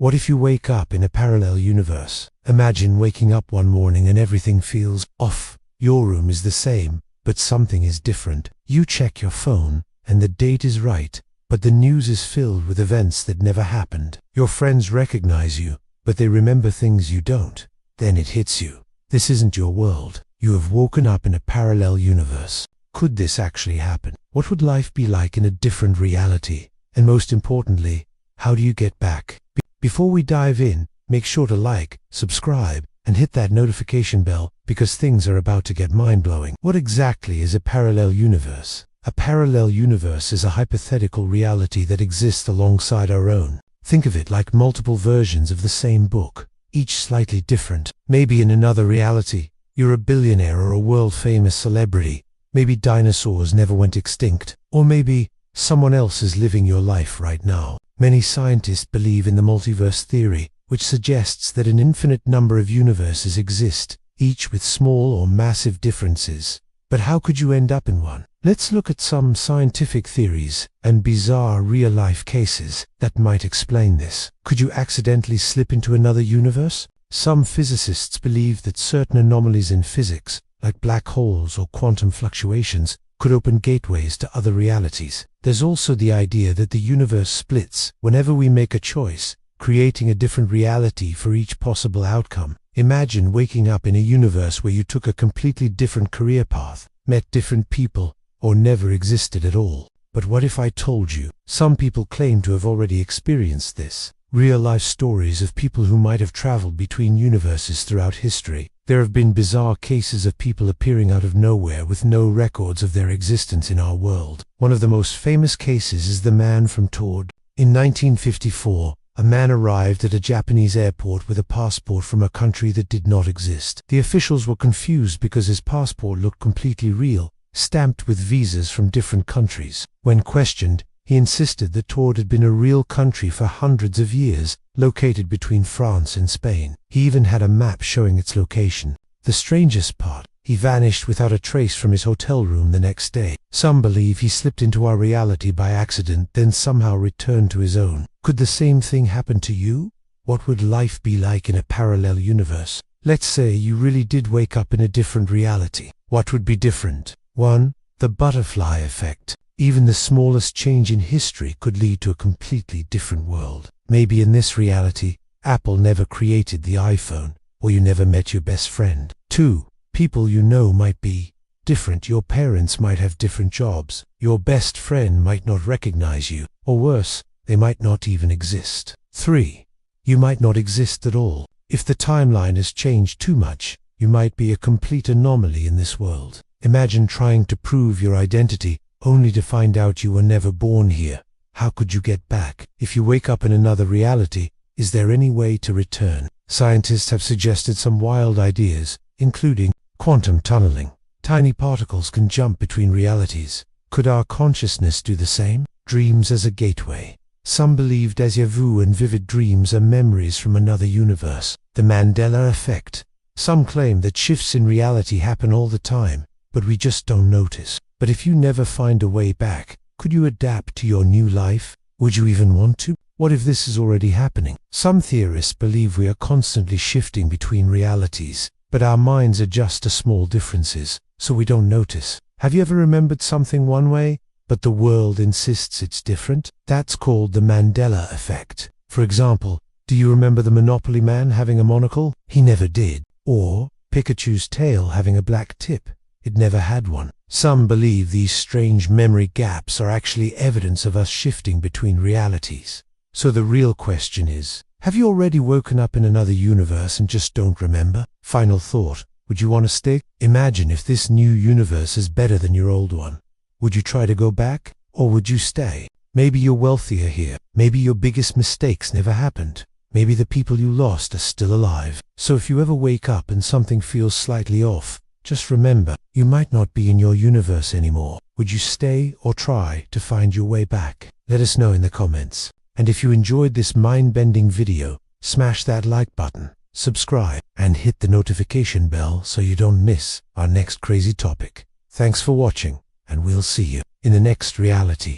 What if you wake up in a parallel universe? Imagine waking up one morning and everything feels off. Your room is the same, but something is different. You check your phone, and the date is right, but the news is filled with events that never happened. Your friends recognize you, but they remember things you don't. Then it hits you. This isn't your world. You have woken up in a parallel universe. Could this actually happen? What would life be like in a different reality? And most importantly, how do you get back? Before we dive in, make sure to like, subscribe, and hit that notification bell, because things are about to get mind-blowing. What exactly is a parallel universe? A parallel universe is a hypothetical reality that exists alongside our own. Think of it like multiple versions of the same book, each slightly different. Maybe in another reality, you're a billionaire or a world-famous celebrity. Maybe dinosaurs never went extinct. Or maybe someone else is living your life right now. Many scientists believe in the multiverse theory, which suggests that an infinite number of universes exist, each with small or massive differences. But how could you end up in one? Let's look at some scientific theories and bizarre real-life cases that might explain this. Could you accidentally slip into another universe? Some physicists believe that certain anomalies in physics, like black holes or quantum fluctuations, could open gateways to other realities. There's also the idea that the universe splits whenever we make a choice, creating a different reality for each possible outcome. Imagine waking up in a universe where you took a completely different career path, met different people, or never existed at all. But what if I told you? Some people claim to have already experienced this. Real-life stories of people who might have traveled between universes throughout history. There have been bizarre cases of people appearing out of nowhere with no records of their existence in our world. One of the most famous cases is the man from Tord. In 1954, a man arrived at a Japanese airport with a passport from a country that did not exist. The officials were confused because his passport looked completely real, stamped with visas from different countries. When questioned, he insisted that Tord had been a real country for hundreds of years, located between France and Spain. He even had a map showing its location. The strangest part, he vanished without a trace from his hotel room the next day. Some believe he slipped into our reality by accident, then somehow returned to his own. Could the same thing happen to you? What would life be like in a parallel universe? Let's say you really did wake up in a different reality. What would be different? 1. The butterfly effect. Even the smallest change in history could lead to a completely different world. Maybe in this reality, Apple never created the iPhone, or you never met your best friend. 2. People you know might be different. Your parents might have different jobs. Your best friend might not recognize you. Or worse, they might not even exist. 3. You might not exist at all. If the timeline has changed too much, you might be a complete anomaly in this world. Imagine trying to prove your identity only to find out you were never born here. How could you get back? If you wake up in another reality, is there any way to return? Scientists have suggested some wild ideas, including quantum tunneling. Tiny particles can jump between realities. Could our consciousness do the same? Dreams as a gateway. Some believe déjà vu and vivid dreams are memories from another universe. The Mandela Effect. Some claim that shifts in reality happen all the time, but we just don't notice. But if you never find a way back, could you adapt to your new life? Would you even want to? What if this is already happening? Some theorists believe we are constantly shifting between realities, but our minds adjust to small differences, so we don't notice. Have you ever remembered something one way, but the world insists it's different? That's called the Mandela Effect. For example, do you remember the Monopoly man having a monocle? He never did. Or Pikachu's tail having a black tip? It never had one. Some believe these strange memory gaps are actually evidence of us shifting between realities. So the real question is, have you already woken up in another universe and just don't remember? Final thought, would you want to stay? Imagine if this new universe is better than your old one. Would you try to go back? Or would you stay? Maybe you're wealthier here. Maybe your biggest mistakes never happened. Maybe the people you lost are still alive. So if you ever wake up and something feels slightly off, just remember, you might not be in your universe anymore. Would you stay or try to find your way back? Let us know in the comments. And if you enjoyed this mind-bending video, smash that like button, subscribe, and hit the notification bell so you don't miss our next crazy topic. Thanks for watching, and we'll see you in the next reality.